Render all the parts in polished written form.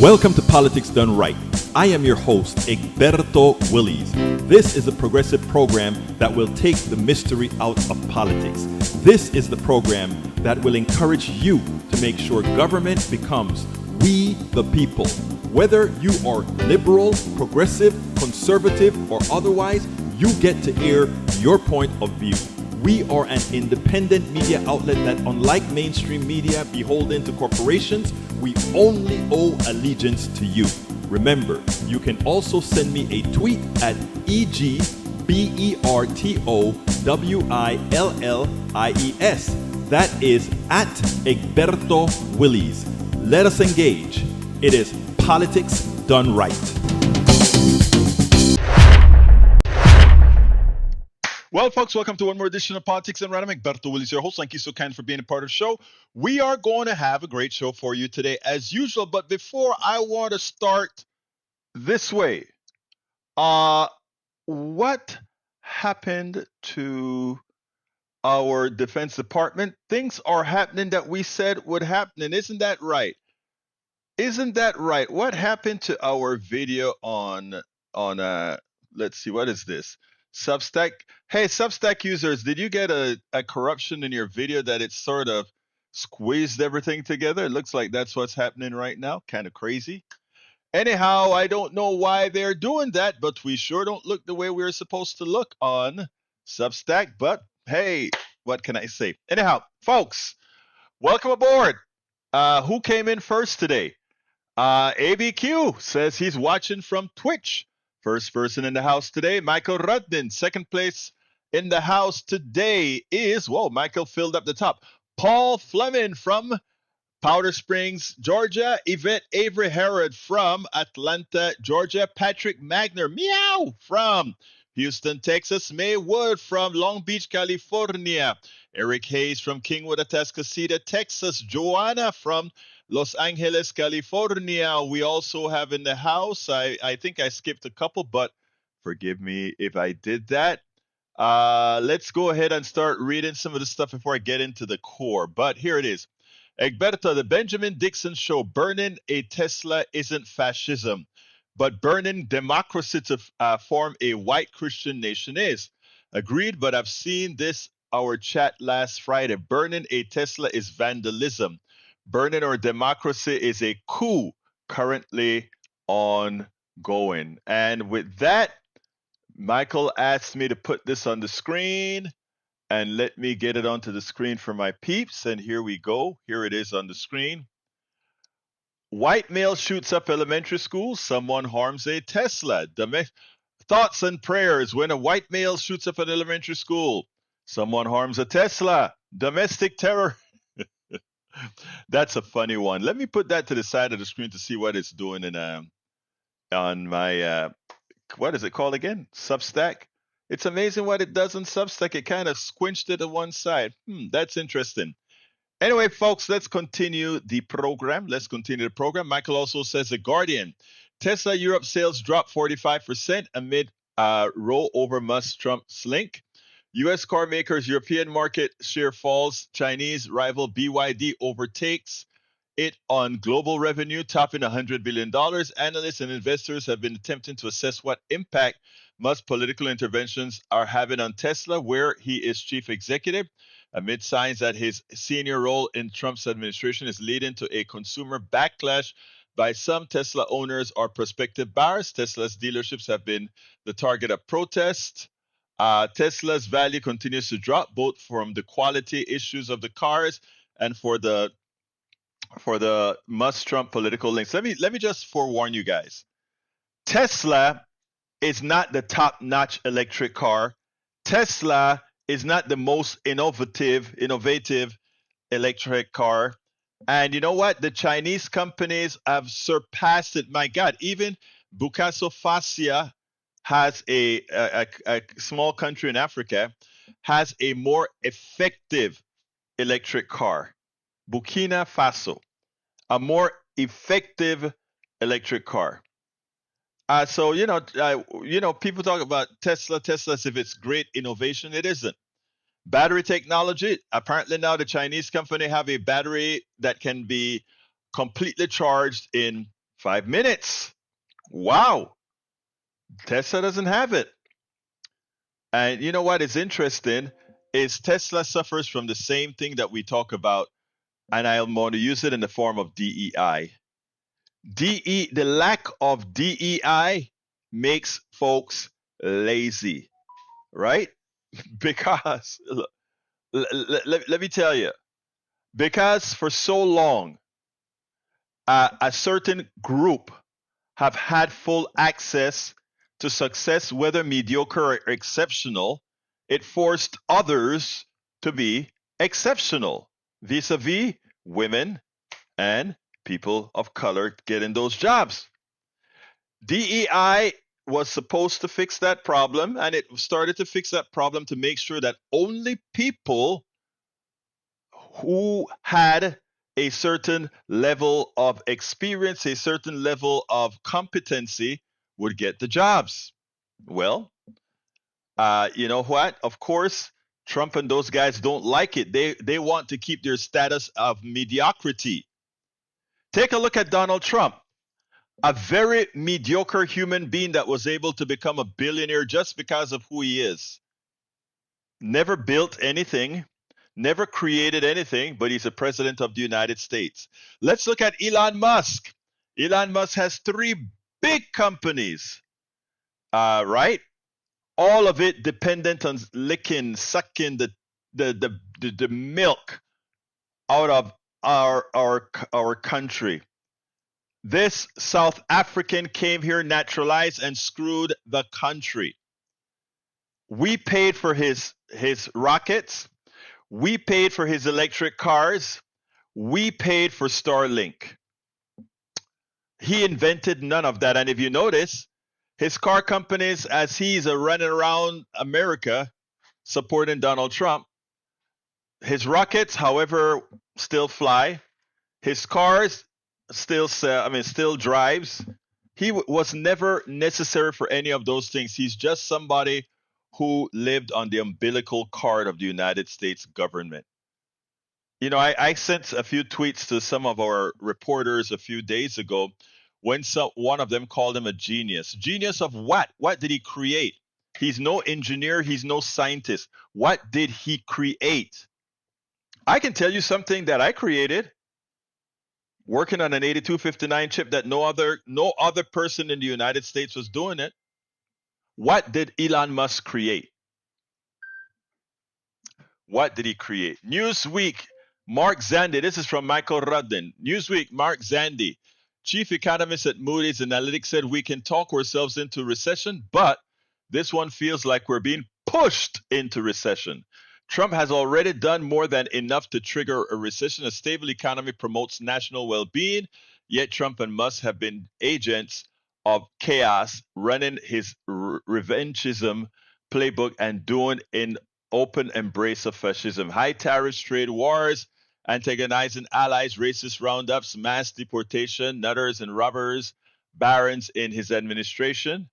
Welcome to Politics Done Right. I am your host, Egberto Willies. This is a progressive program that will take the mystery out of politics. This is the program that will encourage you to make sure government becomes we the people. Whether you are liberal, progressive, conservative, or otherwise, you get to air your point of view. We are an independent media outlet that, unlike mainstream media beholden to corporations, we only owe allegiance to you. Remember, you can also send me a tweet at EGBERTOWILLIES. That is at Egberto Willies. Let us engage. It is Politics Done Right. Well, folks, welcome to one more edition of Politics Done Right. I'm Egberto Willies, your host. Thank you so kind for being a part of the show. We are going to have a great show for you today, as usual. But before, I want to start this way. What happened to our Defense Department? Things are happening that we said would happen, and isn't that right? Isn't that right? What happened to our video on let's see, what is this? Substack. Hey, Substack users, did you get a corruption in your video that it sort of squeezed everything together? It looks like that's what's happening right now. Kind of crazy. Anyhow, I don't know why they're doing that, but we sure don't look the way we're supposed to look on Substack. But hey, what can I say? Anyhow, folks, welcome aboard. Who came in first today? ABQ says he's watching from Twitch. First person in the house today, Michael Rudden. Second place in the house today is, whoa, Michael filled up the top. Paul Fleming from Powder Springs, Georgia. Yvette Avery Herod from Atlanta, Georgia. Patrick Magner, meow, from Houston, Texas. May Wood from Long Beach, California. Eric Hayes from Kingwood, Atascocita, Texas. Joanna from Los Angeles, California. We also have in the house, I think I skipped a couple, but forgive me if I did that. Let's go ahead and start reading some of the stuff before I get into the core. But here it is. Egberto, the Benjamin Dixon show, burning a Tesla isn't fascism, but burning democracy to form a white Christian nation is. Agreed, but I've seen this, our chat last Friday. Burning a Tesla is vandalism. Burning our democracy is a coup currently ongoing. And with that, Michael asked me to put this on the screen, and let me get it onto the screen for my peeps. And here we go. Here it is on the screen. White male shoots up elementary school. Someone harms a Tesla. Thoughts and prayers when a white male shoots up an elementary school. Someone harms a Tesla. Domestic terror. That's a funny one. Let me put that to the side of the screen to see what it's doing in on my what is it called again? Substack. It's amazing what it does on Substack. It kind of squinched it to one side. That's interesting. Anyway, folks, let's continue the program. Michael also says The Guardian. Tesla Europe sales dropped 45% amid row over Musk-Trump link. U.S. car makers' European market share falls. Chinese rival BYD overtakes it on global revenue, topping $100 billion. Analysts and investors have been attempting to assess what impact Musk's political interventions are having on Tesla, where he is chief executive, amid signs that his senior role in Trump's administration is leading to a consumer backlash by some Tesla owners or prospective buyers. Tesla's dealerships have been the target of protests. Tesla's value continues to drop, both from the quality issues of the cars and for the Musk-Trump political links. Let me just forewarn you guys. Tesla is not the top-notch electric car. Tesla is not the most innovative electric car. And you know what? The Chinese companies have surpassed it. My God, even Burkina Faso has a small country in Africa, has a more effective electric car. Burkina Faso, a more effective electric car. So people talk about Tesla as if it's great innovation. It isn't. Battery technology. Apparently now the Chinese company have a battery that can be completely charged in 5 minutes. Wow. Tesla doesn't have it. And you know what is interesting is Tesla suffers from the same thing that we talk about, and I'm going to use it in the form of DEI. The lack of DEI makes folks lazy, right? Because let me tell you, because for so long, a certain group have had full access to success, whether mediocre or exceptional, it forced others to be exceptional vis-a-vis women and people of color getting those jobs. DEI was supposed to fix that problem, and it started to fix that problem to make sure that only people who had a certain level of experience, a certain level of competency would get the jobs. Well, you know what? Of course, Trump and those guys don't like it. They want to keep their status of mediocrity. Take a look at Donald Trump, a very mediocre human being that was able to become a billionaire just because of who he is. Never built anything, never created anything, but he's a president of the United States. Let's look at Elon Musk. Elon Musk has 3 big companies, right? All of it dependent on sucking the milk out of our country. This South African came here, naturalized, and screwed the country. We paid for his rockets. We paid for his electric cars. We paid for Starlink. He invented none of that. And if you notice, his car companies, as he's running around America supporting Donald Trump, his rockets, however, still fly. His cars still drives. He was never necessary for any of those things. He's just somebody who lived on the umbilical cord of the United States government. You know, I sent a few tweets to some of our reporters a few days ago when one of them called him a genius. Genius of what? What did he create? He's no engineer. He's no scientist. What did he create? I can tell you something that I created, working on an 8259 chip that no other person in the United States was doing it. What did Elon Musk create? What did he create? Newsweek, Mark Zandi. This is from Michael Rudden. Newsweek, Mark Zandi, chief economist at Moody's Analytics, said we can talk ourselves into recession, but this one feels like we're being pushed into recession. Trump has already done more than enough to trigger a recession. A stable economy promotes national well-being, yet Trump and Musk have been agents of chaos, running his revanchism playbook and doing in open embrace of fascism. High tariffs, trade wars, antagonizing allies, racist roundups, mass deportation, nutters and robbers, barons in his administration.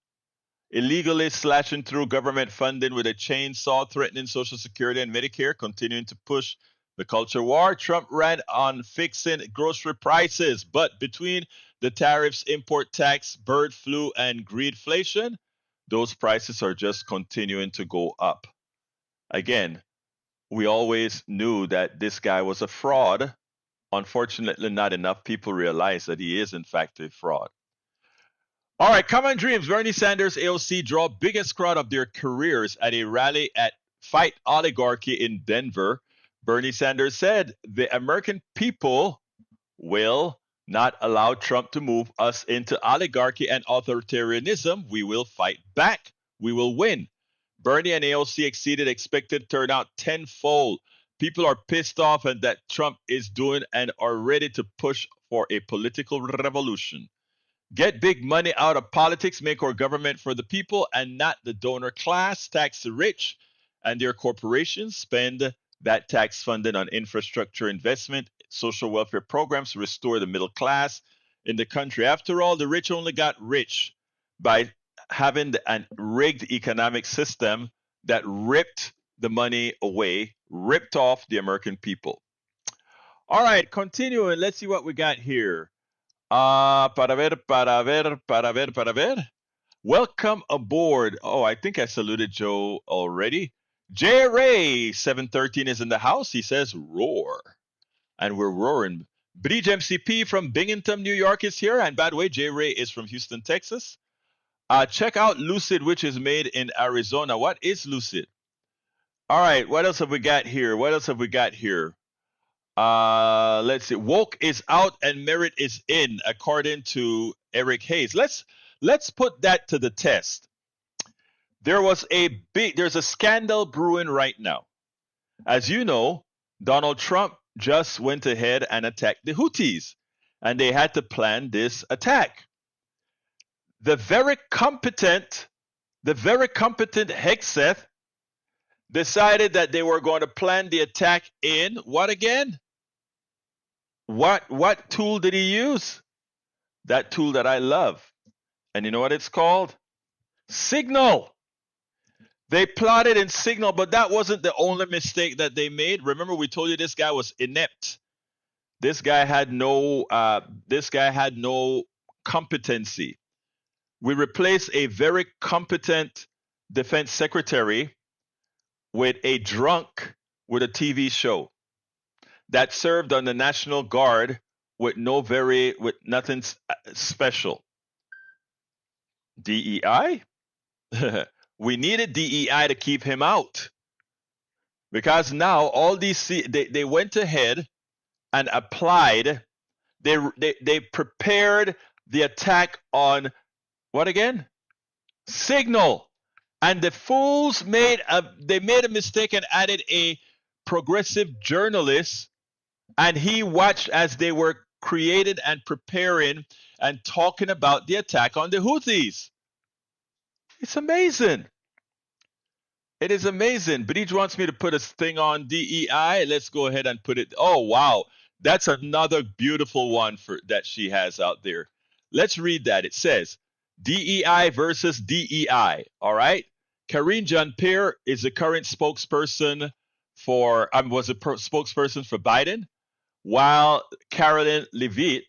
Illegally slashing through government funding with a chainsaw, threatening Social Security and Medicare, continuing to push the culture war. Trump ran on fixing grocery prices, but between the tariffs, import tax, bird flu, and greedflation, those prices are just continuing to go up. Again, we always knew that this guy was a fraud. Unfortunately, not enough people realize that he is, in fact, a fraud. All right, Common Dreams. Bernie Sanders, AOC draw biggest crowd of their careers at a rally at Fight Oligarchy in Denver. Bernie Sanders said, the American people will not allow Trump to move us into oligarchy and authoritarianism. We will fight back. We will win. Bernie and AOC exceeded expected turnout tenfold. People are pissed off at that Trump is doing and are ready to push for a political revolution. Get big money out of politics, make our government for the people and not the donor class, tax the rich and their corporations, spend that tax funding on infrastructure investment, social welfare programs to restore the middle class in the country. After all, the rich only got rich by having a rigged economic system that ripped the money away, ripped off the American people. All right, continuing. Let's see what we got here. Para ver. Welcome aboard. Oh, I think I saluted Joe already. J Ray 713 is in the house. He says roar. And we're roaring. Bridge MCP from Binghamton, New York is here. And by the way, J Ray is from Houston, Texas. Check out Lucid, which is made in Arizona. What is Lucid? All right, what else have we got here? Let's see. Woke is out and merit is in, according to Eric Hayes. Let's put that to the test. There's a scandal brewing right now. As you know, Donald Trump just went ahead and attacked the Houthis, and they had to plan this attack. The very competent Hegseth decided that they were going to plan the attack in what again? What tool did he use? That tool that I love. And you know what it's called? Signal. They plotted in Signal, but that wasn't the only mistake that they made. Remember, we told you this guy was inept. This guy had no competency. We replaced a very competent defense secretary with a drunk with a TV show that served on the National Guard with nothing special. DEI? We needed DEI to keep him out, because now all these they went ahead and applied. They prepared the attack on what again? Signal. And the fools made a mistake and added a progressive journalist, and he watched as they were created and preparing and talking about the attack on the Houthis. It's amazing. It is amazing. Bridge wants me to put a thing on DEI. Let's go ahead and put it. Oh, wow. That's another beautiful one that she has out there. Let's read that. It says, DEI versus DEI. All right. Karine Jean-Pierre is the current spokesperson spokesperson for Biden, while Caroline Levitt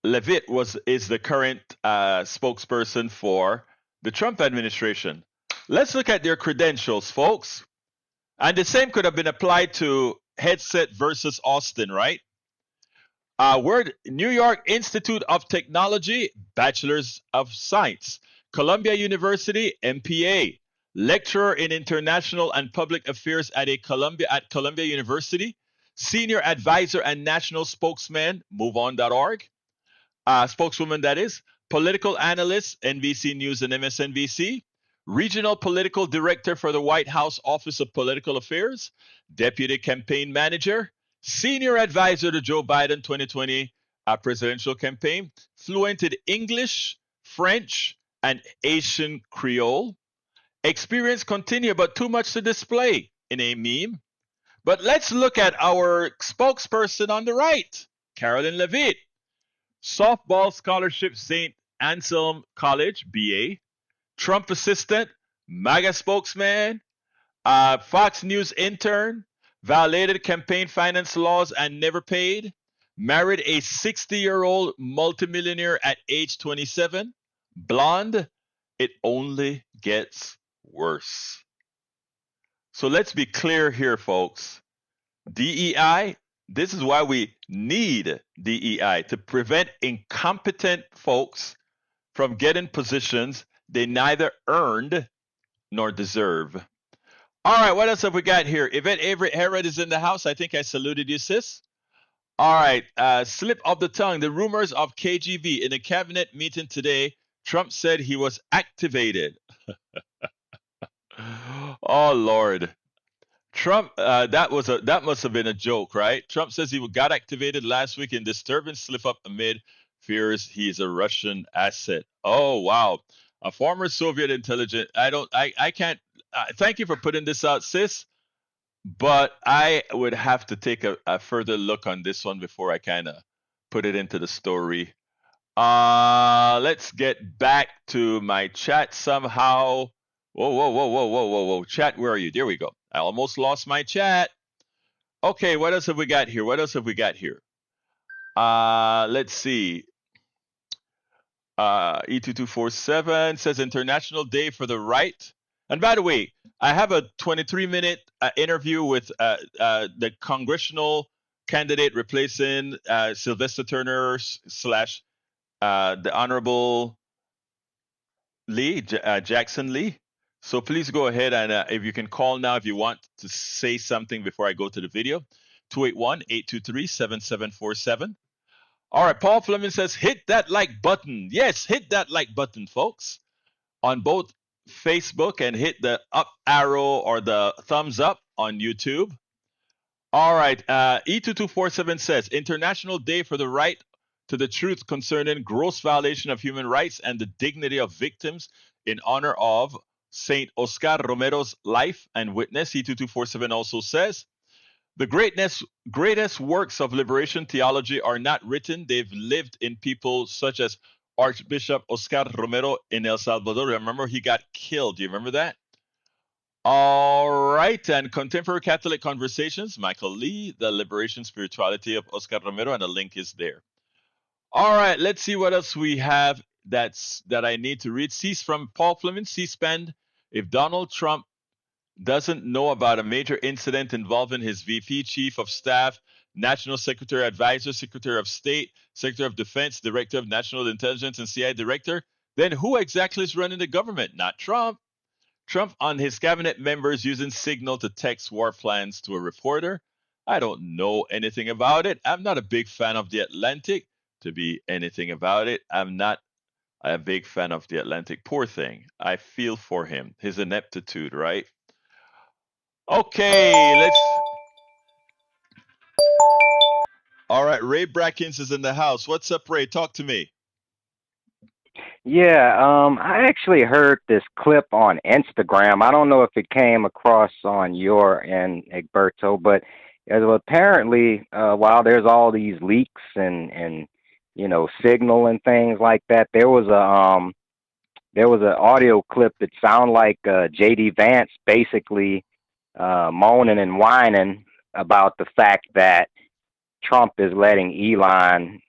is the current spokesperson for the Trump administration. Let's look at their credentials, folks. And the same could have been applied to Hegseth versus Austin, right? New York Institute of Technology, Bachelor's of Science. Columbia University, MPA. Lecturer in International and Public Affairs at Columbia University. Senior Advisor and National Spokesman, MoveOn.org. Spokeswoman, that is. Political Analyst, NBC News and MSNBC. Regional Political Director for the White House Office of Political Affairs. Deputy Campaign Manager. Senior Advisor to Joe Biden 2020 presidential campaign. Fluent in English, French, and Asian Creole. Experience continue, but too much to display in a meme. But let's look at our spokesperson on the right, Caroline Levitt. Softball scholarship, St. Anselm College, BA. Trump assistant, MAGA spokesman, Fox News intern, violated campaign finance laws and never paid, married a 60-year-old multimillionaire at age 27, blonde. It only gets worse. So let's be clear here, folks. DEI, this is why we need DEI, to prevent incompetent folks from getting positions they neither earned nor deserve. All right, what else have we got here? Yvette Avery Herod is in the house. I think I saluted you, sis. All right, slip of the tongue. The rumors of KGB in a cabinet meeting today. Trump said he was activated. Oh, Lord. Trump, that must have been a joke, right? Trump says he got activated last week in disturbance slip up amid fears he's a Russian asset. Oh, wow. A former Soviet intelligence. I can't. Thank you for putting this out, sis. But I would have to take a further look on this one before I kind of put it into the story. Let's get back to my chat somehow. Whoa. Chat, where are you? There we go. I almost lost my chat. Okay, what else have we got here? Let's see. E2247 says International Day for the Right. And by the way, I have a 23-minute interview with the congressional candidate replacing Sylvester Turner slash the Honorable Jackson Lee. So please go ahead and if you can call now if you want to say something before I go to the video. 281-823-7747. All right, Paul Fleming says, hit that like button. Yes, hit that like button, folks, on both Facebook and hit the up arrow or the thumbs up on YouTube. All right, E2247 says, International Day for the Right to the Truth Concerning Gross Violation of Human Rights and the Dignity of Victims in honor of Saint Oscar Romero's life and witness. E2247 also says, the greatest works of liberation theology are not written. They've lived in people such as Archbishop Oscar Romero in El Salvador. Remember, he got killed. Do you remember that? All right. And Contemporary Catholic Conversations, Michael Lee, The Liberation Spirituality of Oscar Romero, and a link is there. All right. Let's see what else we have that I need to read. From Paul Fleming, C-SPAN. If Donald Trump doesn't know about a major incident involving his VP, Chief of Staff, National Secretary Advisor, Secretary of State, Secretary of Defense, Director of National Intelligence, and CIA Director, then who exactly is running the government? Not Trump. Trump on his cabinet members using Signal to text war plans to a reporter. I don't know anything about it. I'm not a big fan of The Atlantic to be anything about it. I'm not a big fan of The Atlantic. Poor thing. I feel for him. His ineptitude, right? Okay, all right, Ray Brackens is in the house. What's up, Ray? Talk to me. Yeah, I actually heard this clip on Instagram. I don't know if it came across on your end, Egberto, but apparently, while there's all these leaks and Signal and things like that, there was an audio clip that sounded like JD Vance basically moaning and whining about the fact that Trump is letting Elon,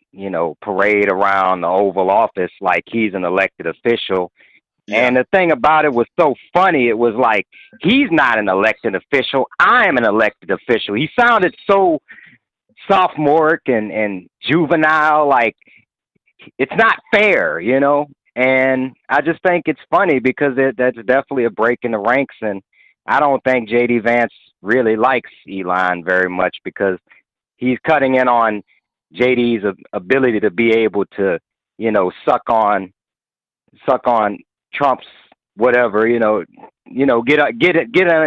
parade around the Oval Office like he's an elected official. Yeah. And the thing about it was so funny. It was like, he's not an elected official. I am an elected official. He sounded so sophomoric and juvenile, like it's not fair. And I just think it's funny because that's definitely a break in the ranks. And I don't think J.D. Vance really likes Elon very much because he's cutting in on JD's ability to be able to, suck on Trump's whatever, get on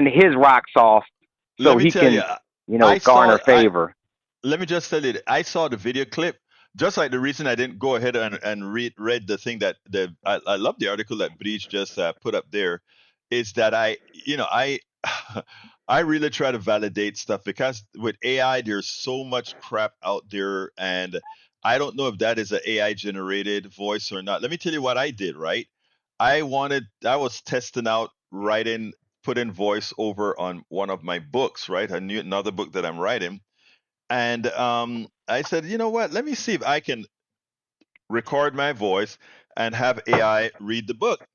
his rocks off Let so me he tell you, can, I garner saw I favor. let me just tell you, I saw the video clip. Just like the reason I didn't go ahead and read the thing that I love the article that Breach just put up there, is that I I really try to validate stuff because with AI there's so much crap out there, and I don't know if that is an AI generated voice or not. Let me tell you what I did. Right, I was testing out writing, putting voice over on one of my books. Right, another book that I'm writing, and I said, you know what? Let me see if I can record my voice and have AI read the book.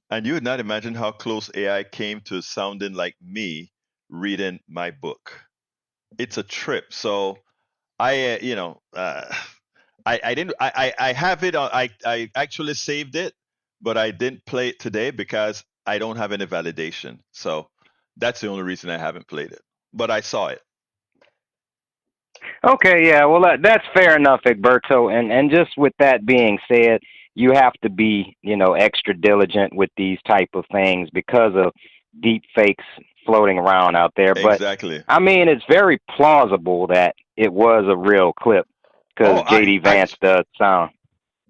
And you would not imagine how close AI came to sounding like me reading my book. It's a trip. So I didn't. I have it. I actually saved it, but I didn't play it today because I don't have any validation. So that's the only reason I haven't played it. But I saw it. Okay, yeah, well, that's fair enough, Egberto. And just with that being said, you have to be, extra diligent with these type of things because of deep fakes floating around out there. But Exactly. I mean, it's very plausible that it was a real clip Oh, because JD Vance does sound.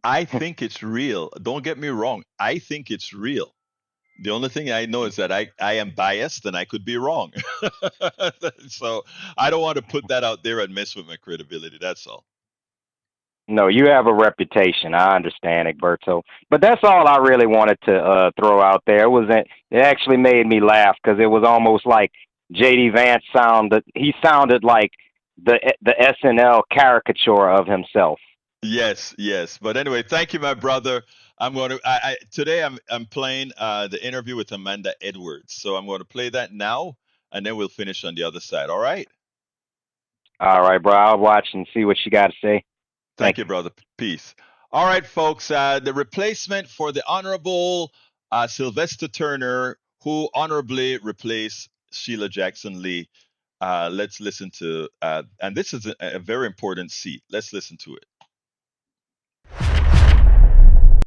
I think it's real. Don't get me wrong. I think it's real. The only thing I know is that I am biased and I could be wrong. So I don't want to put that out there and mess with my credibility. That's all. No, you have a reputation. I understand, Egberto. But that's all I really wanted to throw out there. It actually made me laugh because it was almost like JD Vance sounded. He sounded like the SNL caricature of himself. Yes, yes. But anyway, thank you, my brother. I'm going to today I'm playing the interview with Amanda Edwards. So I'm going to play that now, and then we'll finish on the other side. All right? All right, bro. I'll watch and see what you got to say. Thank Thank you, you. brother. Peace. All right, folks. The replacement for the Honorable Sylvester Turner, who honorably replaced Sheila Jackson Lee. Let's listen to, and this is a very important seat. Let's listen to it.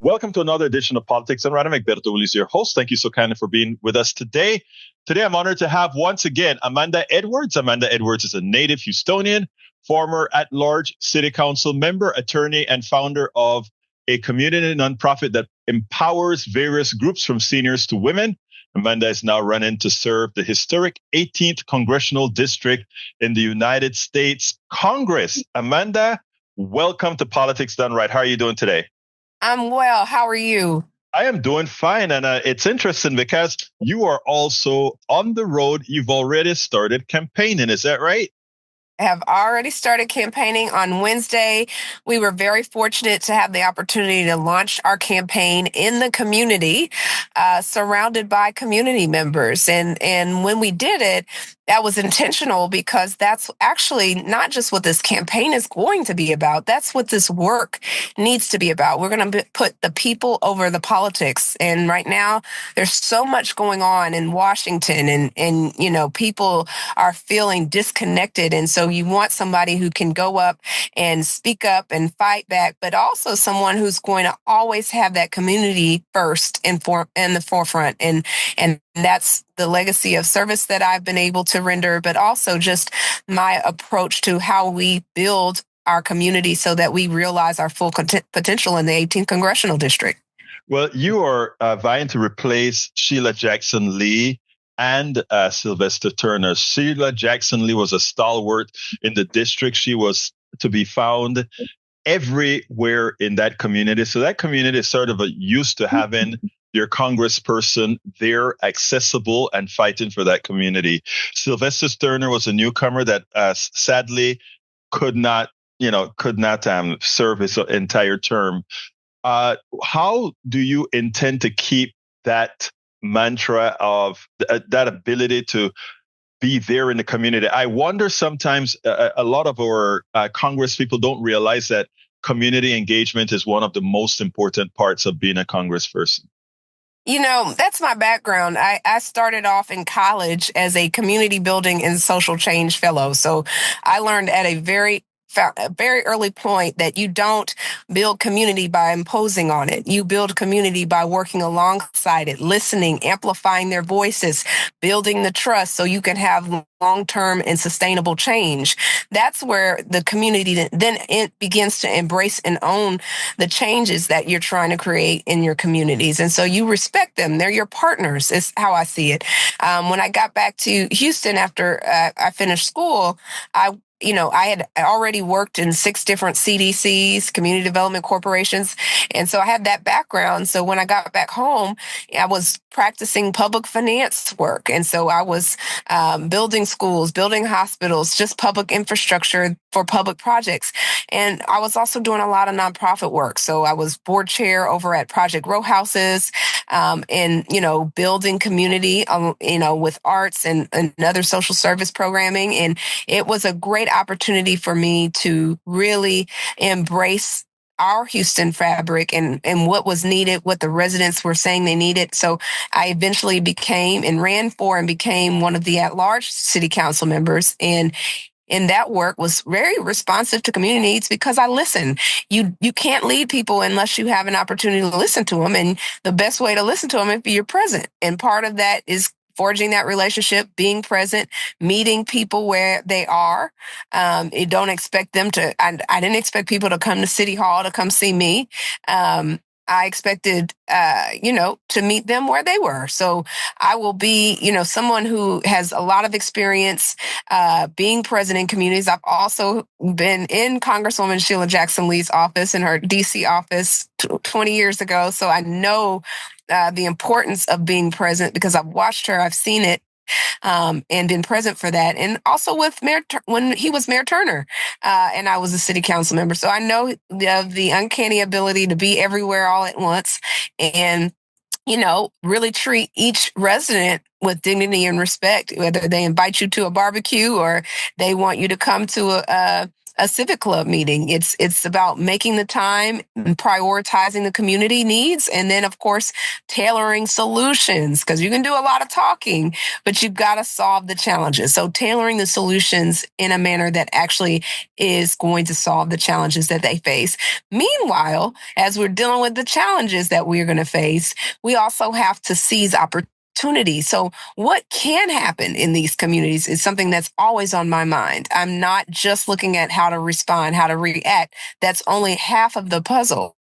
Welcome to another edition of Politics and Random. Egberto Willis, your host. Thank you so kindly for being with us today. Today, I'm honored to have once again Amanda Edwards. Amanda Edwards is a native Houstonian, former at-large city council member, attorney, and founder of a community nonprofit that empowers various groups from seniors to women. Amanda is now running to serve the historic 18th Congressional District in the United States Congress. Amanda, welcome to Politics Done Right. How are you doing today? I'm well. How are you? I am doing fine. And it's interesting because you are also on the road. You've already started campaigning. Is that right? Have already started campaigning on Wednesday. We were very fortunate to have the opportunity to launch our campaign in the community, surrounded by community members. And when we did it, that was intentional because that's actually not just what this campaign is going to be about. That's what this work needs to be about. We're going to put the people over the politics. And right now, there's so much going on in Washington, and people are feeling disconnected. And so you want somebody who can go up and speak up and fight back, but also someone who's going to always have that community first in the forefront. And that's the legacy of service that I've been able to render, but also just my approach to how we build our community so that we realize our full potential in the 18th Congressional District. Well, you are vying to replace Sheila Jackson Lee and Sylvester Turner. Sheila Jackson Lee was a stalwart in the district. She was to be found everywhere in that community. So that community is sort of used to having your congressperson there, accessible and fighting for that community. Sylvester Turner was a newcomer that sadly could not serve his entire term. How do you intend to keep that mantra of that ability to be there in the community? I wonder sometimes a lot of our Congress people don't realize that community engagement is one of the most important parts of being a congressperson. That's my background. I started off in college as a community building and social change fellow. So I learned at a very early point that you don't build community by imposing on it. You build community by working alongside it, listening, amplifying their voices, building the trust so you can have long-term and sustainable change. That's where the community then it begins to embrace and own the changes that you're trying to create in your communities. And so you respect them. They're your partners, is how I see it. When I got back to Houston after I finished school, I had already worked in 6 different CDCs, community development corporations. And so I had that background. So when I got back home, I was practicing public finance work. And so I was building schools, building hospitals, just public infrastructure for public projects. And I was also doing a lot of nonprofit work. So I was board chair over at Project Row Houses, and, building community, with arts and other social service programming. And it was a great opportunity for me to really embrace our Houston fabric and what was needed, what the residents were saying they needed. So I eventually ran for and became one of the at-large city council members. And in that work was very responsive to community needs because I listen. You can't lead people unless you have an opportunity to listen to them. And the best way to listen to them is if you're present. And part of that is forging that relationship, being present, meeting people where they are. You don't expect them to, I didn't expect people to come to City Hall to come see me. I expected, to meet them where they were. So I will be, someone who has a lot of experience being present in communities. I've also been in Congresswoman Sheila Jackson Lee's office, in her DC office 20 years ago. So I know the importance of being present because I've watched her, I've seen it. and been present for that. And also with when he was Mayor Turner, and I was a city council member. So I know of the uncanny ability to be everywhere all at once and really treat each resident with dignity and respect, whether they invite you to a barbecue or they want you to come to a civic club meeting. It's about making the time and prioritizing the community needs, and then of course tailoring solutions, because you can do a lot of talking, but you've got to solve the challenges. So tailoring the solutions in a manner that actually is going to solve the challenges that they face. Meanwhile, as we're dealing with the challenges that we're going to face, we also have to seize opportunities. So, what can happen in these communities is something that's always on my mind. I'm not just looking at how to respond, how to react. That's only half of the puzzle.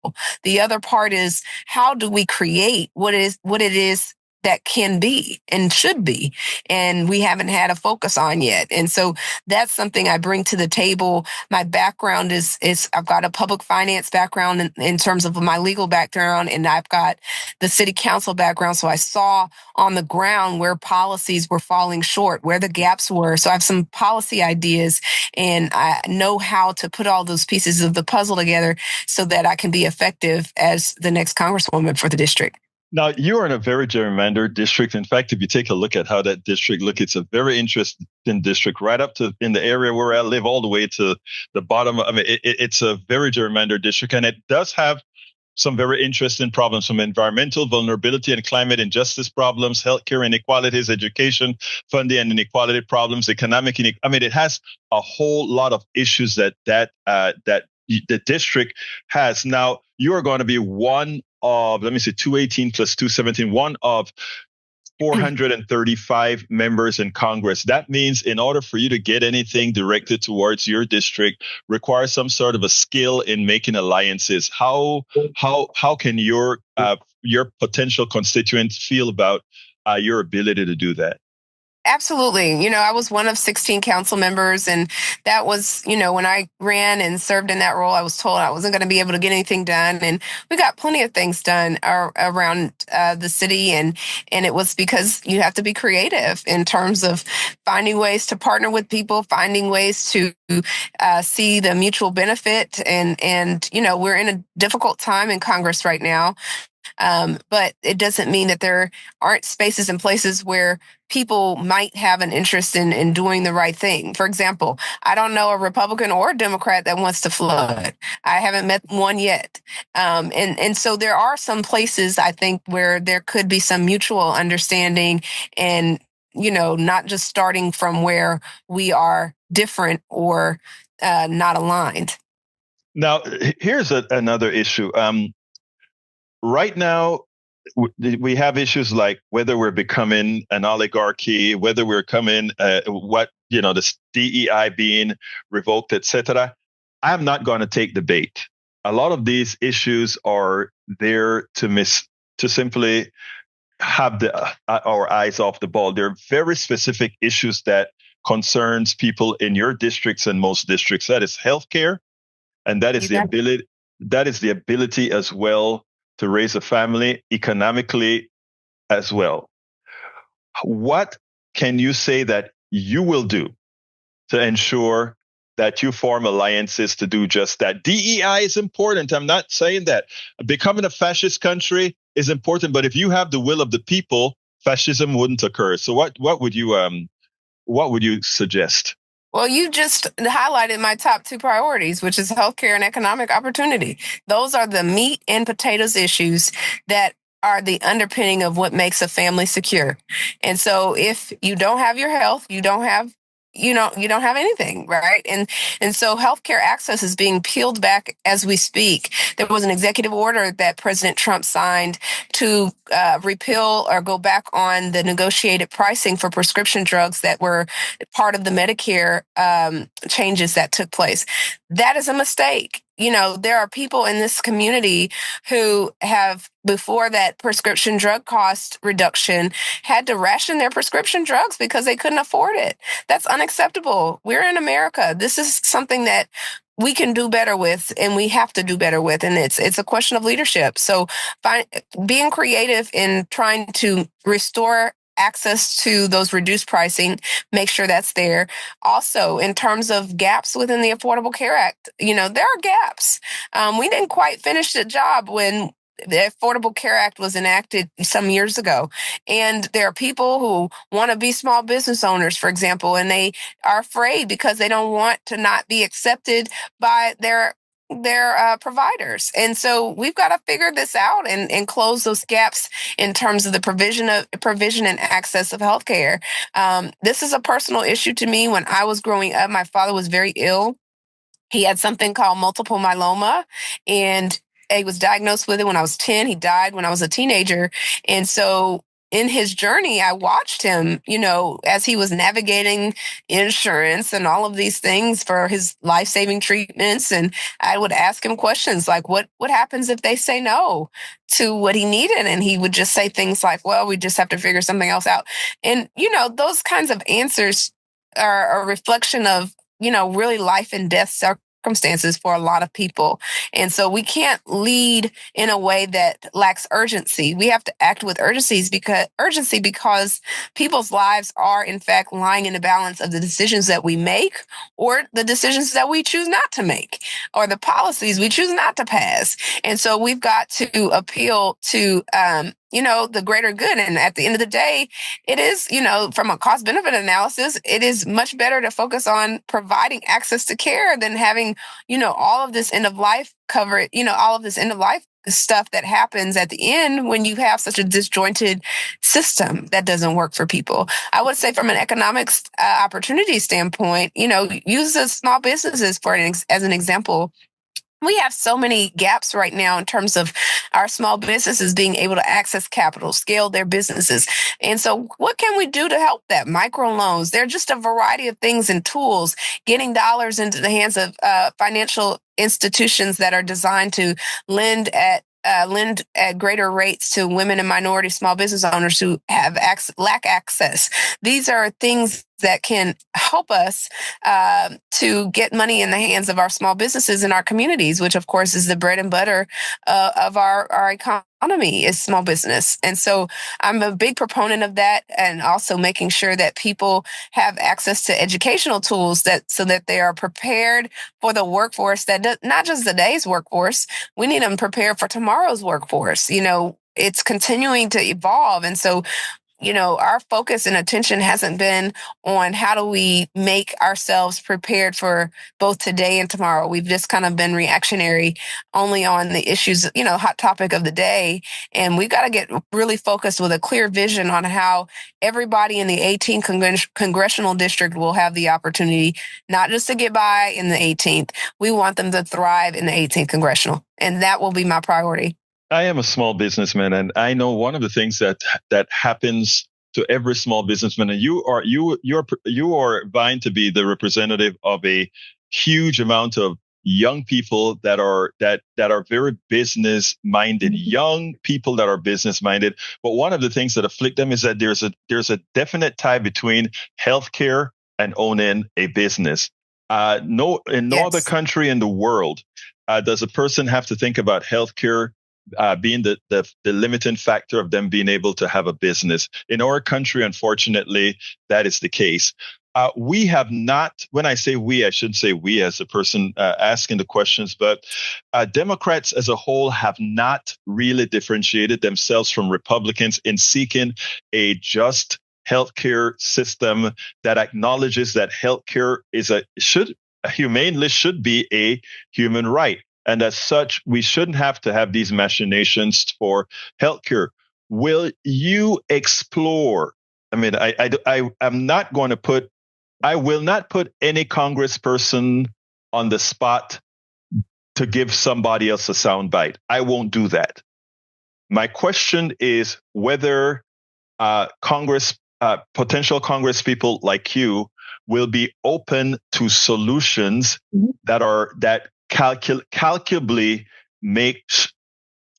The other part is, how do we create what it is that can be and should be, and we haven't had a focus on yet. And so that's something I bring to the table. My background is I've got a public finance background in terms of my legal background, and I've got the city council background. So I saw on the ground where policies were falling short, where the gaps were. So I have some policy ideas, and I know how to put all those pieces of the puzzle together so that I can be effective as the next congresswoman for the district. Now, you are in a very gerrymandered district. In fact, if you take a look at how that district looks, it's a very interesting district, right up to in the area where I live, all the way to the bottom. I mean, it's a very gerrymandered district, and it does have some very interesting problems, from environmental vulnerability and climate injustice problems, healthcare inequalities, education funding and inequality problems, economic inequality. I mean, it has a whole lot of issues that the district has. Now, you are going to be one of, 218 plus 217, one of 435 members in Congress. That means in order for you to get anything directed towards your district requires some sort of a skill in making alliances. How can your potential constituents feel about your ability to do that? Absolutely. I was one of 16 council members, and that was, when I ran and served in that role, I was told I wasn't going to be able to get anything done. And we got plenty of things done around the city. And it was because you have to be creative in terms of finding ways to partner with people, finding ways to see the mutual benefit. And we're in a difficult time in Congress right now. But it doesn't mean that there aren't spaces and places where people might have an interest in doing the right thing. For example, I don't know a Republican or a Democrat that wants to flood. I haven't met one yet. And so there are some places, I think, where there could be some mutual understanding, and, not just starting from where we are different or not aligned. Now, here's another issue. Right now, we have issues like whether we're becoming an oligarchy, whether we're coming, the DEI being revoked, etc. I'm not going to take the bait. A lot of these issues are there to simply have our eyes off the ball. They're very specific issues that concerns people in your districts and most districts. That is healthcare, and that is the ability. That is the ability as well to raise a family economically as well. What can you say that you will do to ensure that you form alliances to do just that? DEI is important. I'm not saying that becoming a fascist country is important, but if you have the will of the people, fascism wouldn't occur. So what would you suggest? Well, you just highlighted my top two priorities, which is healthcare and economic opportunity. Those are the meat and potatoes issues that are the underpinning of what makes a family secure. And so if you don't have your health, you don't have anything, right? And so healthcare access is being peeled back as we speak. There was an executive order that President Trump signed to repeal or go back on the negotiated pricing for prescription drugs that were part of the Medicare changes that took place. That is a mistake. There are people in this community who have, before that prescription drug cost reduction, had to ration their prescription drugs because they couldn't afford it. That's unacceptable. We're in America. This is something that we can do better with, and we have to do better with. And it's a question of leadership. So being creative in trying to restore access to those reduced pricing, make sure that's there. Also, in terms of gaps within the Affordable Care Act, there are gaps. We didn't quite finish the job when the Affordable Care Act was enacted some years ago. And there are people who want to be small business owners, for example, and they are afraid because they don't want to not be accepted by their providers. And so we've got to figure this out and close those gaps in terms of the provision and access of healthcare. This is a personal issue to me. When I was growing up, my father was very ill. He had something called multiple myeloma, and he was diagnosed with it when I was 10. He died when I was a teenager. And so in his journey, I watched him, as he was navigating insurance and all of these things for his life-saving treatments. And I would ask him questions like, what happens if they say no to what he needed? And he would just say things like, well, we just have to figure something else out. And, those kinds of answers are a reflection of really life and death circumstances for a lot of people. And so we can't lead in a way that lacks urgency. We have to act with urgency because people's lives are in fact lying in the balance of the decisions that we make or the decisions that we choose not to make or the policies we choose not to pass. And so we've got to appeal to the greater good. And at the end of the day, it is, from a cost benefit analysis, it is much better to focus on providing access to care than having, all of this end of life covered, all of this end of life stuff that happens at the end when you have such a disjointed system that doesn't work for people. I would say from an economics opportunity standpoint, use the small businesses as an example. We have so many gaps right now in terms of our small businesses being able to access capital, scale their businesses. And so what can we do to help that? Microloans. There are just a variety of things and tools, getting dollars into the hands of financial institutions that are designed to lend at greater rates to women and minority small business owners who have lack access. These are things that can help us to get money in the hands of our small businesses in our communities, which of course is the bread and butter of our economy is small business. And so I'm a big proponent of that, and also making sure that people have access to educational tools so that they are prepared for the workforce not just today's workforce. We need them prepared for tomorrow's workforce. It's continuing to evolve. And so our focus and attention hasn't been on how do we make ourselves prepared for both today and tomorrow. We've just kind of been reactionary only on the issues, hot topic of the day. And we've got to get really focused with a clear vision on how everybody in the 18th congressional district will have the opportunity, not just to get by in the 18th. We want them to thrive in the 18th congressional. And that will be my priority. I am a small businessman, and I know one of the things that happens to every small businessman, and you are vying to be the representative of a huge amount of young people that are very business minded, young people that are business minded. But one of the things that afflict them is that there's a definite tie between healthcare and owning a business. No other country in the world does a person have to think about healthcare being the limiting factor of them being able to have a business. In our country, unfortunately, that is the case. We have not, when I say we, I shouldn't say we as the person asking the questions, but Democrats as a whole have not really differentiated themselves from Republicans in seeking a just healthcare system that acknowledges that healthcare humanely should be a human right. And as such, we shouldn't have to have these machinations for healthcare. Will you explore? I mean, I will not put any congressperson on the spot to give somebody else a soundbite. I won't do that. My question is whether potential Congress people like you will be open to solutions that calculably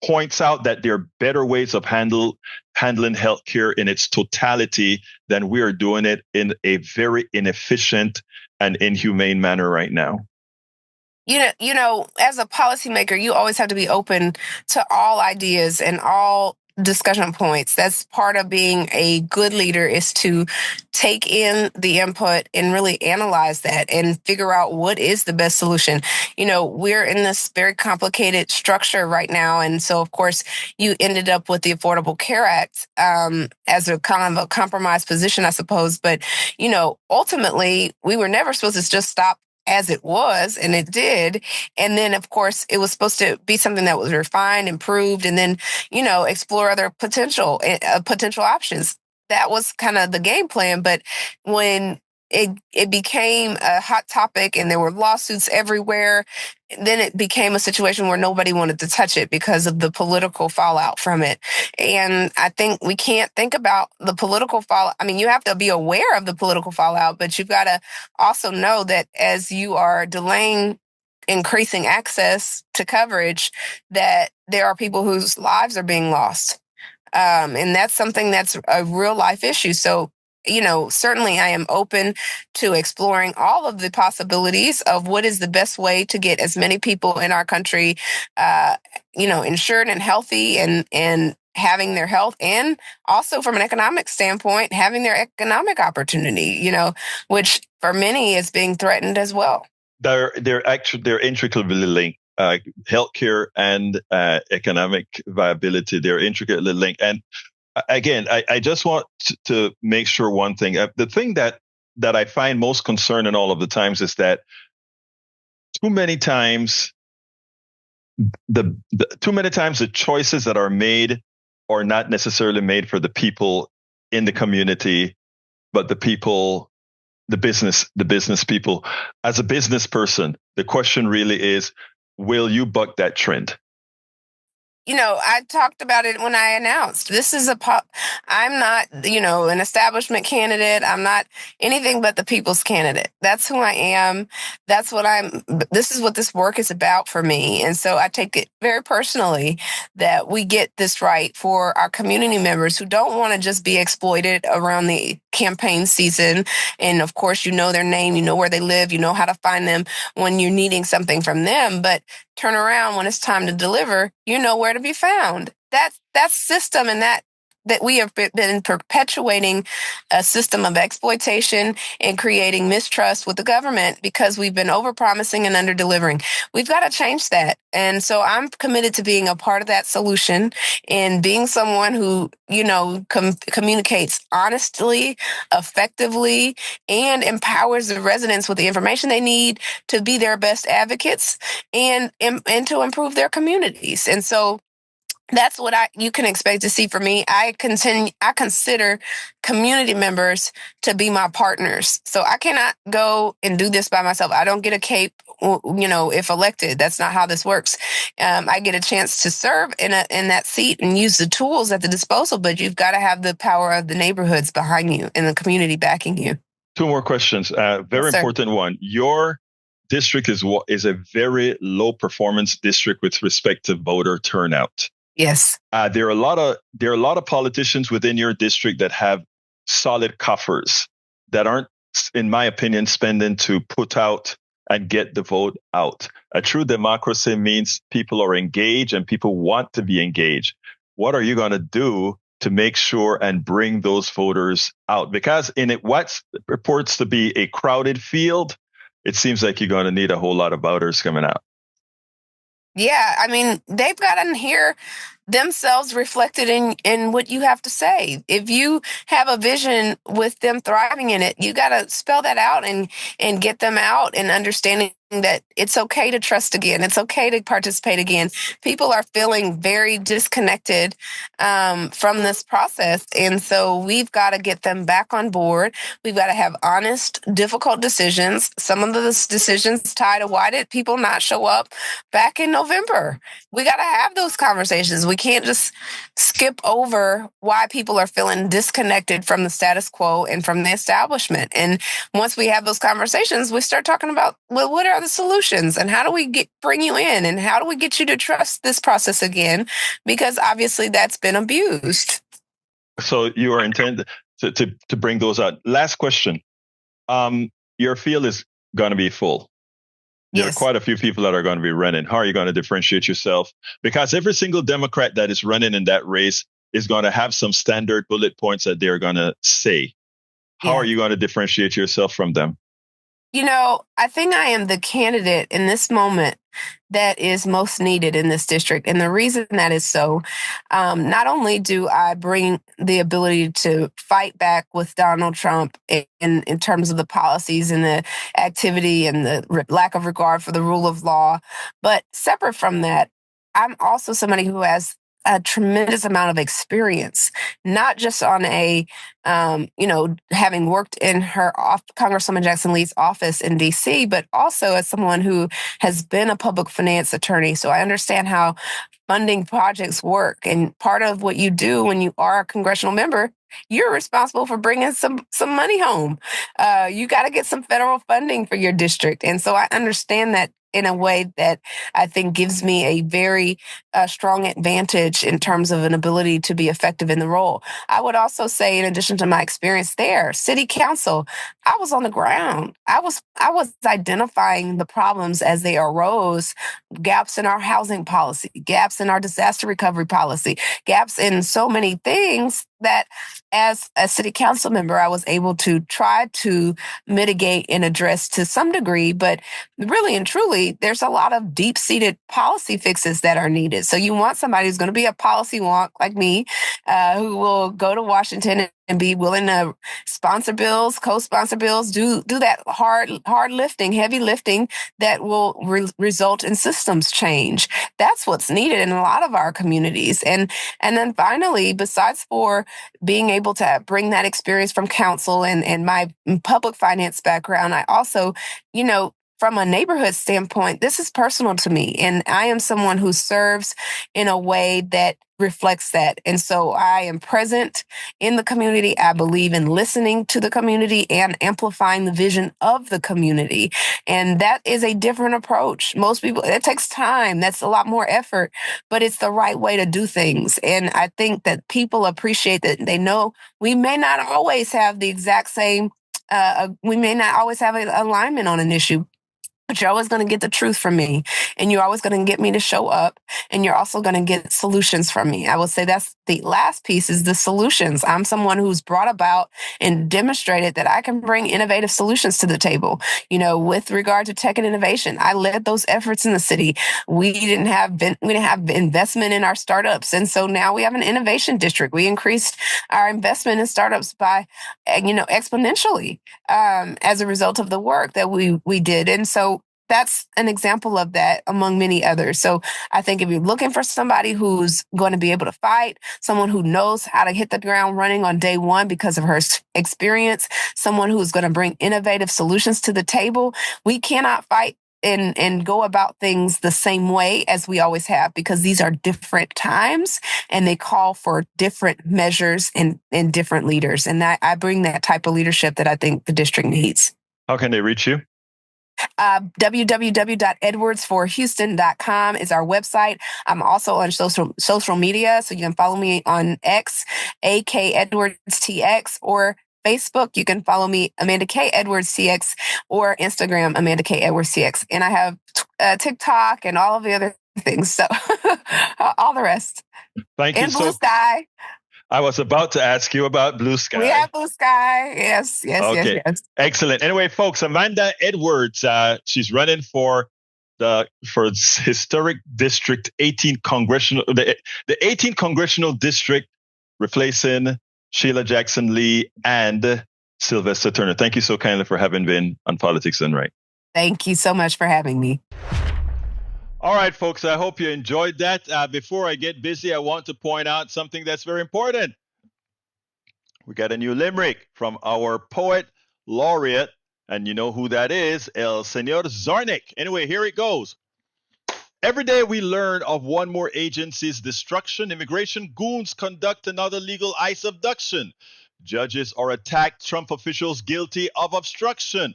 points out that there are better ways of handling healthcare in its totality than we are doing it in a very inefficient and inhumane manner right now. As a policymaker, you always have to be open to all ideas and all discussion points. That's part of being a good leader, is to take in the input and really analyze that and figure out what is the best solution. We're in this very complicated structure right now. And so, of course, you ended up with the Affordable Care Act as a kind of a compromise position, I suppose. But, ultimately, we were never supposed to just stop as it was, and it did. And then, of course, it was supposed to be something that was refined, improved, and then, explore other potential options. That was kind of the game plan. But when it became a hot topic and there were lawsuits everywhere, then it became a situation where nobody wanted to touch it because of the political fallout from it. And I think we can't think about the political fallout. I mean, you have to be aware of the political fallout, but you've got to also know that as you are delaying increasing access to coverage, that there are people whose lives are being lost. And that's something that's a real life issue. So, certainly I am open to exploring all of the possibilities of what is the best way to get as many people in our country, insured and healthy and having their health, and also from an economic standpoint, having their economic opportunity, which for many is being threatened as well. They're intricately linked. Healthcare and economic viability, they're intricately linked. And again, I just want to make sure one thing. The thing that I find most concerning all of the times is that too many times the choices that are made are not necessarily made for the people in the community, but the people, the business people. As a business person, the question really is, will you buck that trend? I talked about it when I announced this is I'm not, an establishment candidate. I'm not anything but the people's candidate. That's who I am. This is what this work is about for me. And so I take it very personally that we get this right for our community members who don't want to just be exploited around the campaign season. And of course, their name, where they live, how to find them when you're needing something from them. But turn around when it's time to deliver, where to be found. That system, and that we have been perpetuating a system of exploitation and creating mistrust with the government because we've been overpromising and under-delivering. We've got to change that. And so I'm committed to being a part of that solution and being someone who, communicates honestly, effectively, and empowers the residents with the information they need to be their best advocates and to improve their communities. And so that's what you can expect to see from me. I consider community members to be my partners. So I cannot go and do this by myself. I don't get a cape, if elected. That's not how this works. I get a chance to serve in that seat and use the tools at the disposal, but you've got to have the power of the neighborhoods behind you and the community backing you. Two more questions. Very Yes, important one. Your district is a very low performance district with respect to voter turnout. Yes. There are a lot of politicians within your district that have solid coffers that aren't, in my opinion, spending to put out and get the vote out. A true democracy means people are engaged and people want to be engaged. What are you going to do to make sure and bring those voters out? Because in what purports to be a crowded field, it seems like you're going to need a whole lot of voters coming out. Yeah, I mean, they've got to hear themselves reflected in what you have to say. If you have a vision with them thriving in it, you got to spell that out and get them out and understanding that it's okay to trust again. It's okay to participate again. People are feeling very disconnected from this process. And so we've got to get them back on board. We've got to have honest, difficult decisions. Some of those decisions tie to why did people not show up back in November? We got to have those conversations. We can't just skip over why people are feeling disconnected from the status quo and from the establishment. And once we have those conversations, we start talking about, well, what are the solutions and how do we bring you in and how do we get you to trust this process again? Because obviously that's been abused. So you are intended to bring those out. Last question. Your field is going to be full. There Yes. are quite a few people that are going to be running. How are you going to differentiate yourself? Because every single Democrat that is running in that race is going to have some standard bullet points that they're going to say. How are you going to differentiate yourself from them? I think I am the candidate in this moment that is most needed in this district. And the reason that is so, not only do I bring the ability to fight back with Donald Trump in terms of the policies and the activity and the lack of regard for the rule of law, but separate from that, I'm also somebody who has a tremendous amount of experience, not just on having worked in Congresswoman Jackson Lee's office in DC, but also as someone who has been a public finance attorney. So I understand how funding projects work. And part of what you do when you are a congressional member, you're responsible for bringing some money home. You got to get some federal funding for your district. And so I understand that in a way that I think gives me a very strong advantage in terms of an ability to be effective in the role. I would also say, in addition to my experience there, city council, I was on the ground. I was identifying the problems as they arose, gaps in our housing policy, gaps in our disaster recovery policy, gaps in so many things that as a city council member, I was able to try to mitigate and address to some degree. But really and truly, there's a lot of deep-seated policy fixes that are needed. So you want somebody who's going to be a policy wonk like me, who will go to Washington and be willing to sponsor bills, co-sponsor bills, do that hard lifting, heavy lifting that will result in systems change. That's what's needed in a lot of our communities. And then finally, besides for being able to bring that experience from council and my public finance background, I also, from a neighborhood standpoint, this is personal to me. And I am someone who serves in a way that reflects that. And so I am present in the community. I believe in listening to the community and amplifying the vision of the community. And that is a different approach. Most people, it takes time. That's a lot more effort, but it's the right way to do things. And I think that people appreciate that. They know we may not always have the exact same we may not always have an alignment on an issue, but you're always going to get the truth from me, and you're always going to get me to show up, and you're also going to get solutions from me. I would say that's the last piece, is the solutions. I'm someone who's brought about and demonstrated that I can bring innovative solutions to the table. With regard to tech and innovation, I led those efforts in the city. We didn't have investment in our startups, and so now we have an innovation district. We increased our investment in startups by exponentially as a result of the work that we did, and so that's an example of that among many others. So I think if you're looking for somebody who's going to be able to fight, someone who knows how to hit the ground running on day one because of her experience, someone who's going to bring innovative solutions to the table, we cannot fight and go about things the same way as we always have, because these are different times and they call for different measures and different leaders. And I bring that type of leadership that I think the district needs. How can they reach you? www.edwardsforhouston.com is our website. I'm also on social media, so you can follow me on X, AK Edwards TX, or Facebook. You can follow me, Amanda K. Edwards TX, or Instagram, Amanda K. Edwards TX. And I have TikTok and all of the other things. So all the rest. Thank you. And Blue Sky. I was about to ask you about Blue Sky. We have Blue Sky. Yes. Okay. Yes. Excellent. Anyway, folks, Amanda Edwards, she's running for historic district 18 congressional, the 18th congressional district, replacing Sheila Jackson Lee and Sylvester Turner. Thank you so kindly for having been on Politics Done Right. Thank you so much for having me. All right, folks, I hope you enjoyed that. Before I get busy, I want to point out something that's very important. We got a new limerick from our poet laureate, and you know who that is, El Señor Zarnik. Anyway, here it goes. Every day we learn of one more agency's destruction. Immigration goons conduct another legal ICE abduction. Judges are attacked. Trump officials guilty of obstruction.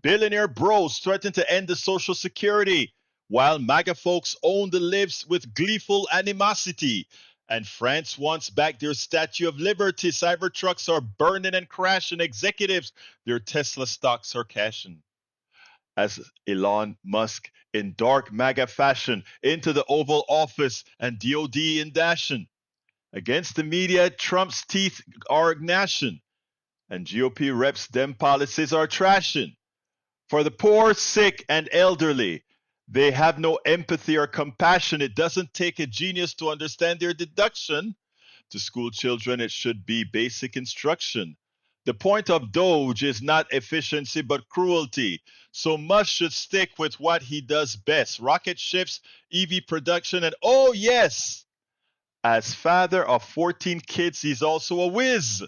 Billionaire bros threaten to end the Social Security, while MAGA folks own the libs with gleeful animosity. And France wants back their Statue of Liberty. Cybertrucks are burning and crashing. Executives, their Tesla stocks are cashing. As Elon Musk, in dark MAGA fashion, into the Oval Office and DOD in dashing. Against the media, Trump's teeth are gnashing. And GOP reps, them policies are trashing. For the poor, sick, and elderly, they have no empathy or compassion. It doesn't take a genius to understand their deduction. To school children, it should be basic instruction. The point of Doge is not efficiency but cruelty. So much should stick with what he does best: rocket ships, EV production, and oh, yes, as father of 14 kids, he's also a whiz,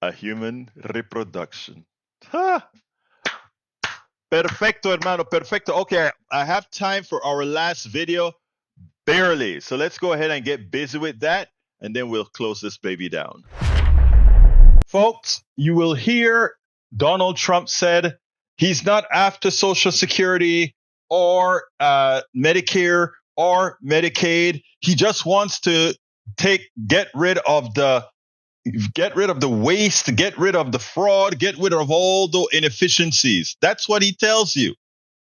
a human reproduction. Ha! Perfecto, hermano, perfecto. Okay, I have time for our last video, barely. So let's go ahead and get busy with that, and then we'll close this baby down. Folks, you will hear Donald Trump said he's not after Social Security or Medicare or Medicaid. He just wants to get rid of the waste, get rid of the fraud, get rid of all the inefficiencies. That's what he tells you,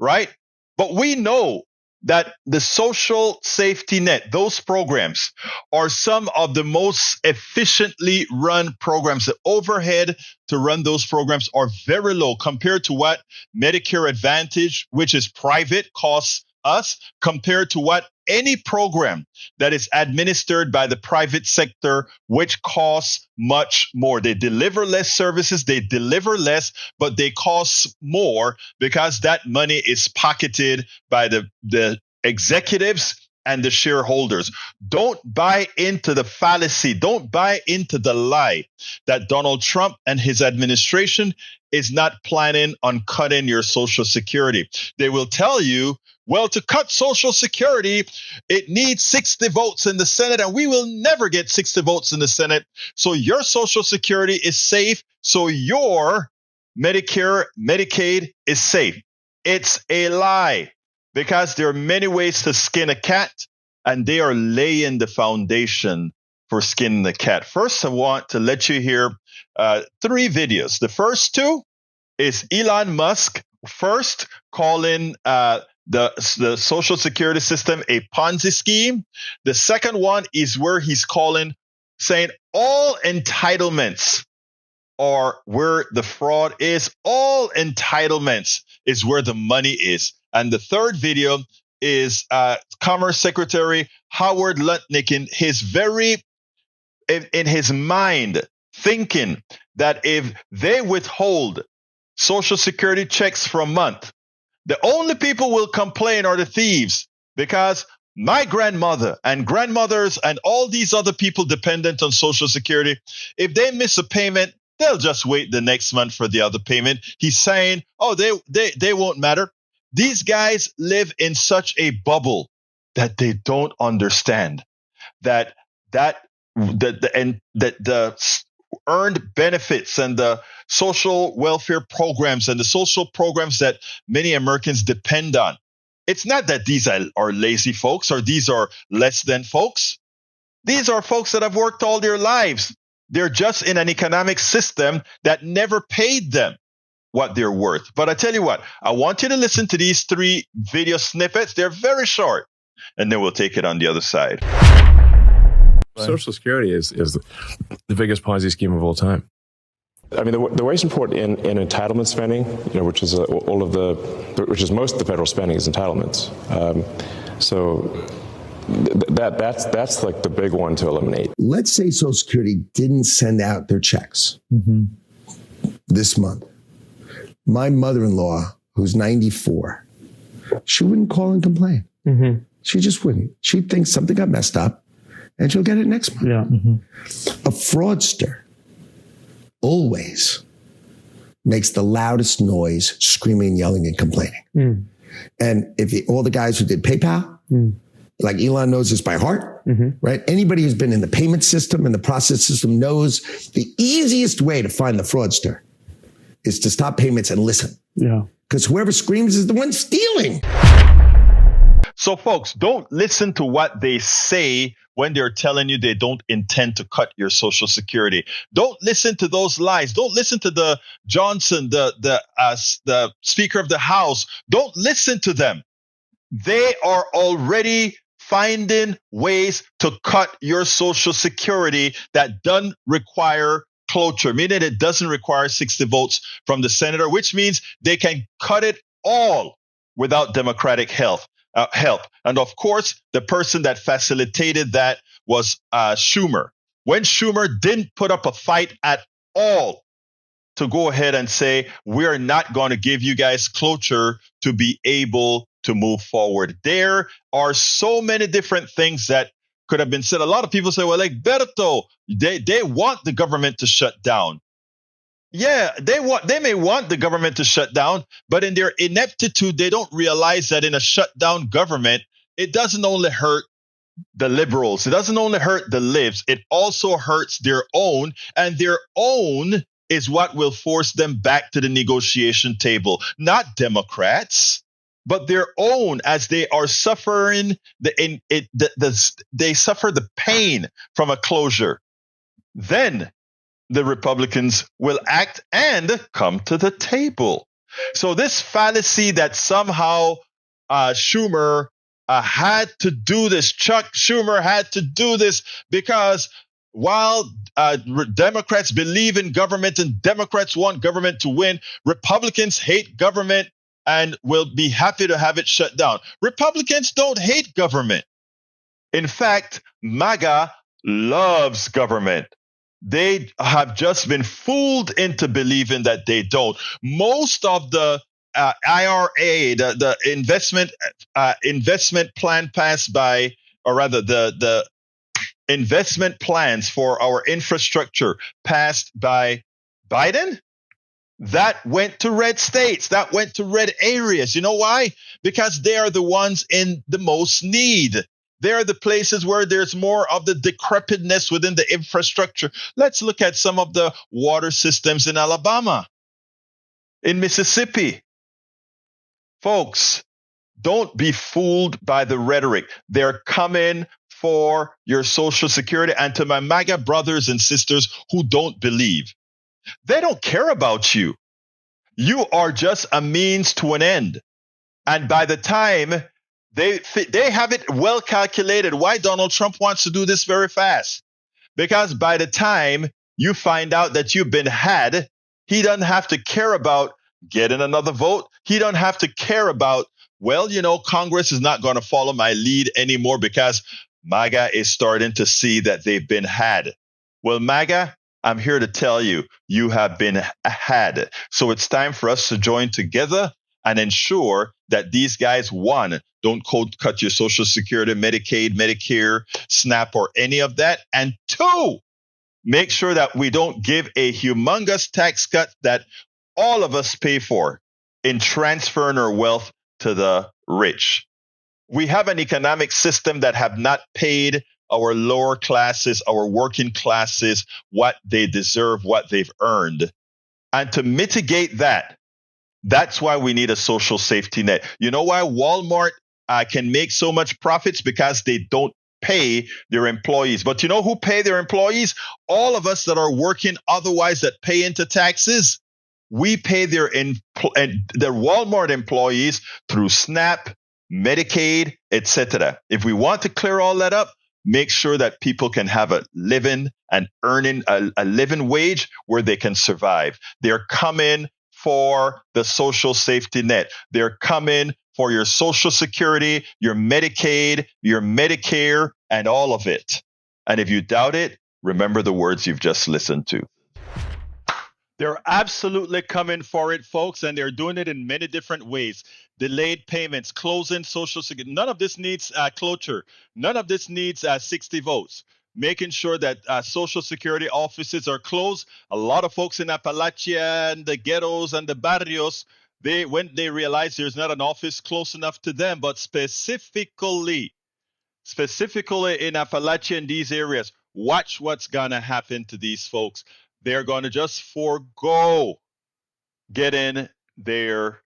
right? But we know that the social safety net, those programs, are some of the most efficiently run programs. The overhead to run those programs are very low compared to what Medicare Advantage, which is private, costs us, compared to what any program that is administered by the private sector, which costs much more. They deliver less services, they deliver less, but they cost more because that money is pocketed by the executives and the shareholders. Don't buy into the fallacy. Don't buy into the lie that Donald Trump and his administration is not planning on cutting your Social Security. They will tell you, well, to cut Social Security, it needs 60 votes in the Senate, and we will never get 60 votes in the Senate. So your Social Security is safe. So your Medicare, Medicaid is safe. It's a lie, because there are many ways to skin a cat, and they are laying the foundation for skinning the cat. First, I want to let you hear 3 videos. The first 2 is Elon Musk first calling the Social Security system a Ponzi scheme. The second one is where he's saying all entitlements are where the fraud is. All entitlements is where the money is. And the third video is Commerce Secretary Howard Lutnick in his mind thinking that if they withhold Social Security checks for a month, the only people will complain are the thieves, because my grandmother and grandmothers and all these other people dependent on Social Security, if they miss a payment, they'll just wait the next month for the other payment. He's saying, oh, they won't matter. These guys live in such a bubble that they don't understand that the earned benefits and the social welfare programs and the social programs that many Americans depend on. It's not that these are lazy folks or these are less than folks. These are folks that have worked all their lives. They're just in an economic system that never paid them what they're worth. But I tell you what, I want you to listen to these 3 video snippets. They're very short, and then we'll take it on the other side. Social Security is the biggest Ponzi scheme of all time. I mean, the waste and support in entitlement spending, which is which is most of the federal spending is entitlements. So that's like the big one to eliminate. Let's say Social Security didn't send out their checks this month. My mother-in-law, who's 94, she wouldn't call and complain. She just wouldn't. She'd think something got messed up, and she'll get it next month. A fraudster always makes the loudest noise, screaming, yelling, and complaining. And if all the guys who did PayPal, like Elon knows this by heart, right? Anybody who's been in the payment system and the process system knows the easiest way to find the fraudster is to stop payments and listen. Because whoever screams is the one stealing. So folks, don't listen to what they say when they're telling you they don't intend to cut your Social Security. Don't listen to those lies. Don't listen to the Johnson, the Speaker of the House. Don't listen to them. They are already finding ways to cut your Social Security that doesn't require cloture, meaning it doesn't require 60 votes from the senator, which means they can cut it all without Democratic help. And of course, the person that facilitated that was Schumer. When Schumer didn't put up a fight at all to go ahead and say, we're not going to give you guys cloture to be able to move forward. There are so many different things that could have been said. A lot of people say, well, like Berto, they want the government to shut down. Yeah, they may want the government to shut down, but in their ineptitude, they don't realize that in a shutdown government, it doesn't only hurt the liberals. It doesn't only hurt the libs. It also hurts their own, and their own is what will force them back to the negotiation table. Not Democrats, but their own, as they are suffering they suffer the pain from a closure. Then the Republicans will act and come to the table. So this fallacy that somehow Schumer had to do this, Chuck Schumer had to do this because while Democrats believe in government and Democrats want government to win, Republicans hate government and will be happy to have it shut down. Republicans don't hate government. In fact, MAGA loves government. They have just been fooled into believing that they don't. Most of the IRA, the investment plan passed by, or rather the investment plans for our infrastructure passed by Biden, that went to red states, that went to red areas. You know why? Because they are the ones in the most need. They are the places where there's more of the decrepitness within the infrastructure. Let's look at some of the water systems in Alabama, in Mississippi. Folks, don't be fooled by the rhetoric. They're coming for your Social Security. And to my MAGA brothers and sisters who don't believe, they don't care about you. You are just a means to an end. And by the time they have it well calculated why Donald Trump wants to do this very fast. Because by the time you find out that you've been had, he doesn't have to care about getting another vote. He doesn't have to care about, well, Congress is not going to follow my lead anymore because MAGA is starting to see that they've been had. Well, MAGA, I'm here to tell you, you have been had. So it's time for us to join together and ensure that these guys, one, don't cut your Social Security, Medicaid, Medicare, SNAP, or any of that. And two, make sure that we don't give a humongous tax cut that all of us pay for in transferring our wealth to the rich. We have an economic system that have not paid our lower classes, our working classes, what they deserve, what they've earned. And to mitigate that, that's why we need a social safety net. You know why Walmart can make so much profits? Because they don't pay their employees. But you know who pay their employees? All of us that are working otherwise that pay into taxes. We pay their Walmart employees through SNAP, Medicaid, etc. If we want to clear all that up, make sure that people can have a living and earning a living wage where they can survive. They're coming for the social safety net. They're coming for your Social Security, your Medicaid, your Medicare, and all of it. And if you doubt it, remember the words you've just listened to. They're absolutely coming for it, folks, and they're doing it in many different ways. Delayed payments, closing Social Security. None of this needs cloture. None of this needs 60 votes. Making sure that Social Security offices are closed. A lot of folks in Appalachia and the ghettos and the barrios, when they realize there's not an office close enough to them, but specifically in Appalachia and these areas, watch what's going to happen to these folks. They're going to just forego getting their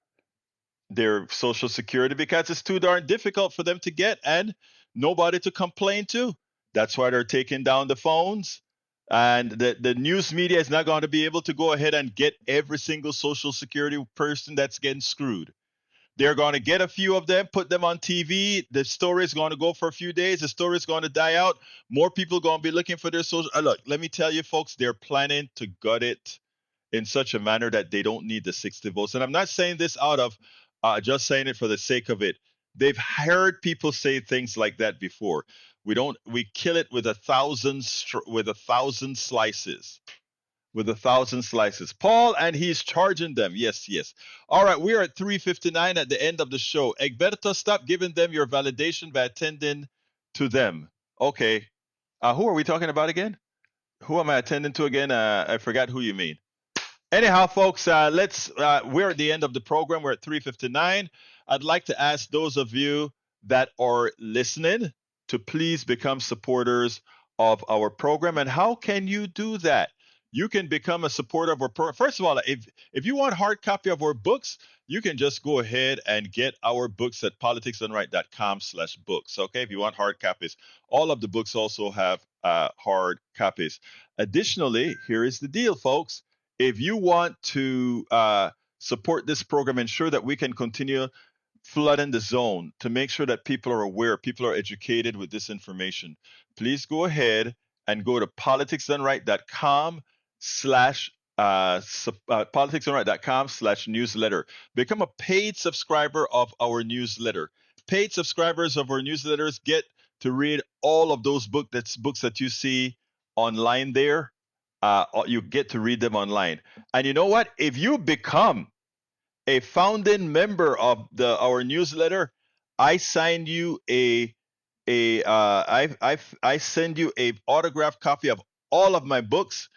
Social Security because it's too darn difficult for them to get and nobody to complain to. That's why they're taking down the phones. And the news media is not going to be able to go ahead and get every single Social Security person that's getting screwed. They're going to get a few of them, put them on TV. The story is going to go for a few days. The story is going to die out. More people going to be looking for their social. Look, let me tell you, folks, they're planning to gut it in such a manner that they don't need the 60 votes. And I'm not saying this out of just saying it for the sake of it. They've heard people say things like that before. We kill it with 1,000 slices. With 1,000 slices. Paul, and he's charging them. Yes, yes. All right, we are at 3:59 at the end of the show. Egberto, stop giving them your validation by attending to them. Okay. Who are we talking about again? Who am I attending to again? I forgot who you mean. Anyhow, folks, we're at the end of the program. We're at 3:59. I'd like to ask those of you that are listening to please become supporters of our program. And how can you do that? You can become a supporter of our program. First of all, if you want hard copy of our books, you can just go ahead and get our books at politicsdoneright.com/books. Okay, if you want hard copies, all of the books also have hard copies. Additionally, here is the deal, folks. If you want to support this program, ensure that we can continue flooding the zone to make sure that people are aware, people are educated with this information, please go ahead and go to politicsdoneright.com/newsletter. Become a paid subscriber of our newsletter. Paid subscribers of our newsletters get to read all of those books that you see online there. You get to read them online. And you know what? If you become a founding member of our newsletter, I send you I send you a autographed copy of all of my books,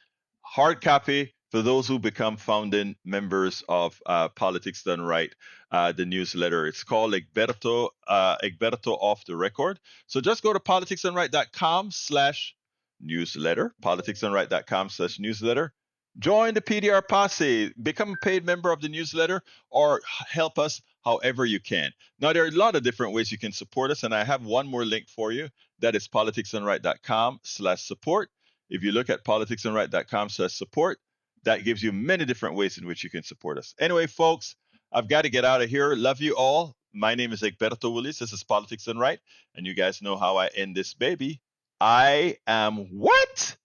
hard copy for those who become founding members of Politics Done Right, the newsletter. It's called Egberto Off the Record. So just go to politicsdoneright.com/newsletter, politicsdoneright.com/newsletter. Join the PDR posse, become a paid member of the newsletter, or help us however you can. Now, there are a lot of different ways you can support us, and I have one more link for you. That is politicsdoneright.com/support. If you look at politicsdoneright.com/support, that gives you many different ways in which you can support us. Anyway, folks, I've got to get out of here. Love you all. My name is Egberto Willis. This is Politics Done Right, and you guys know how I end this baby. I am what?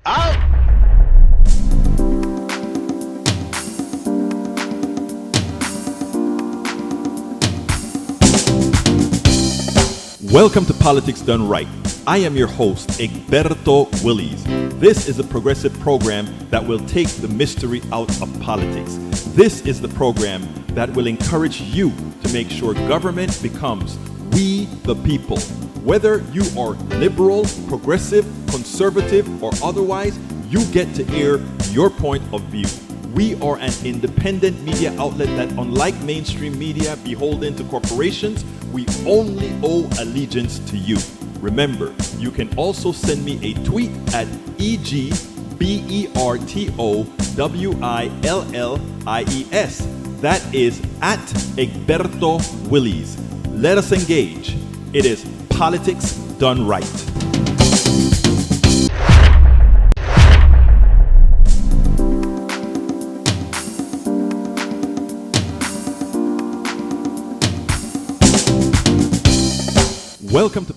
Out! Welcome to Politics Done Right. I am your host, Egberto Willis. This is a progressive program that will take the mystery out of politics. This is the program that will encourage you to make sure government becomes we the people. Whether you are liberal, progressive, conservative, or otherwise, you get to air your point of view. We are an independent media outlet that, unlike mainstream media beholden to corporations, we only owe allegiance to you. Remember, you can also send me a tweet at EGBERTOWILLIES. That is at Egberto Willis. Let us engage. It is Politics Done Right. Welcome to